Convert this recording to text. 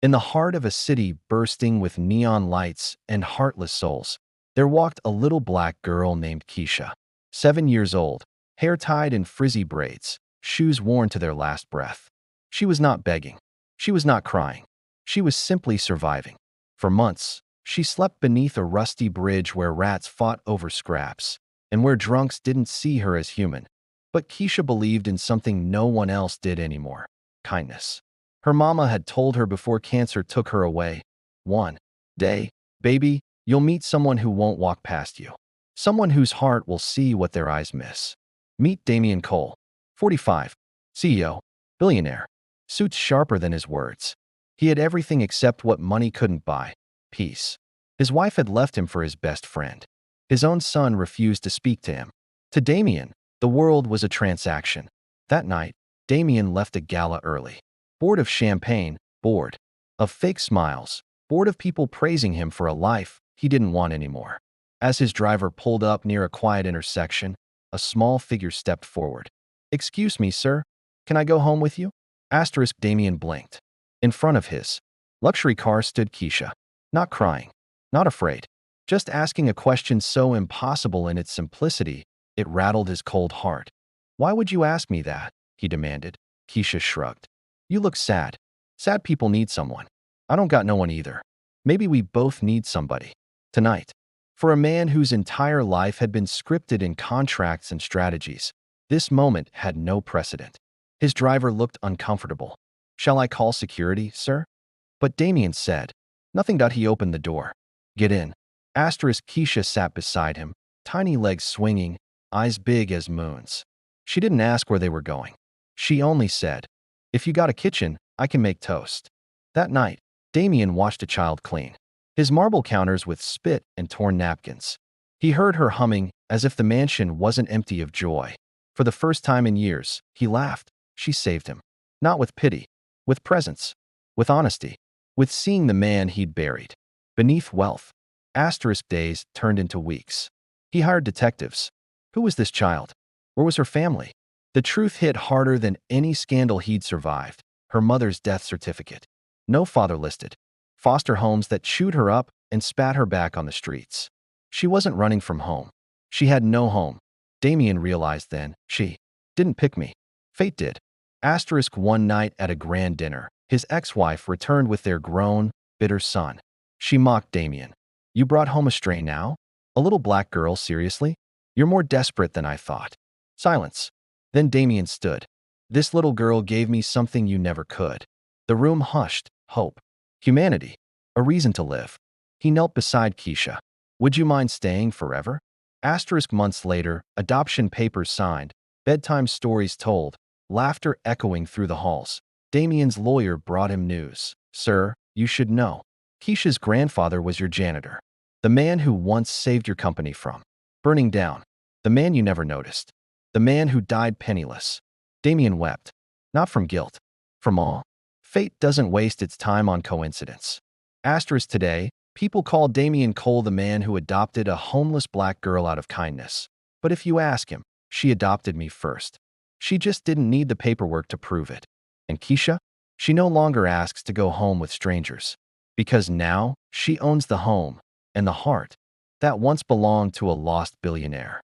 In the heart of a city bursting with neon lights and heartless souls, there walked a little black girl named Keisha. 7 years old, hair tied in frizzy braids, shoes worn to their last breath. She was not begging. She was not crying. She was simply surviving. For months, she slept beneath a rusty bridge where rats fought over scraps, and where drunks didn't see her as human. But Keisha believed in something no one else did anymore: kindness. Her mama had told her before cancer took her away, "One day, baby, you'll meet someone who won't walk past you. Someone whose heart will see what their eyes miss." Meet Damian Cole, 45, CEO, billionaire. Suits sharper than his words. He had everything except what money couldn't buy: peace. His wife had left him for his best friend. His own son refused to speak to him. To Damian, the world was a transaction. That night, Damian left a gala early. Bored of champagne, bored of fake smiles, bored of people praising him for a life he didn't want anymore. As his driver pulled up near a quiet intersection, a small figure stepped forward. "Excuse me, sir. Can I go home with you?" Damian blinked. In front of his luxury car stood Keisha. Not crying, not afraid, just asking a question so impossible in its simplicity, it rattled his cold heart. "Why would you ask me that?" he demanded. Keisha shrugged. "You look sad. Sad people need someone. I don't got no one either. Maybe we both need somebody. Tonight." For a man whose entire life had been scripted in contracts and strategies, this moment had no precedent. His driver looked uncomfortable. "Shall I call security, sir?" But Damien said nothing. He opened the door. "Get in." Keisha sat beside him, tiny legs swinging, eyes big as moons. She didn't ask where they were going. She only said, "If you got a kitchen, I can make toast." That night, Damien watched a child clean his marble counters with spit and torn napkins. He heard her humming as if the mansion wasn't empty of joy. For the first time in years, he laughed. She saved him. Not with pity, with presence, with honesty, with seeing the man he'd buried beneath wealth. Days turned into weeks. He hired detectives. Who was this child? Where was her family? The truth hit harder than any scandal he'd survived. Her mother's death certificate. No father listed. Foster homes that chewed her up and spat her back on the streets. She wasn't running from home. She had no home. Damien realized then, she didn't pick me. Fate did. One night at a grand dinner, his ex-wife returned with their grown, bitter son. She mocked Damien. "You brought home a stray now? A little black girl, seriously? You're more desperate than I thought." Silence. Then Damien stood. "This little girl gave me something you never could." The room hushed. Hope. Humanity. A reason to live. He knelt beside Keisha. "Would you mind staying forever?" Months later, adoption papers signed, bedtime stories told, laughter echoing through the halls. Damien's lawyer brought him news. "Sir, you should know. Keisha's grandfather was your janitor. The man who once saved your company from burning down. The man you never noticed. The man who died penniless." Damien wept. Not from guilt. From awe. Fate doesn't waste its time on coincidence. Today, people call Damian Cole the man who adopted a homeless black girl out of kindness. But if you ask him, she adopted me first. She just didn't need the paperwork to prove it. And Keisha? She no longer asks to go home with strangers. Because now, she owns the home and the heart that once belonged to a lost billionaire.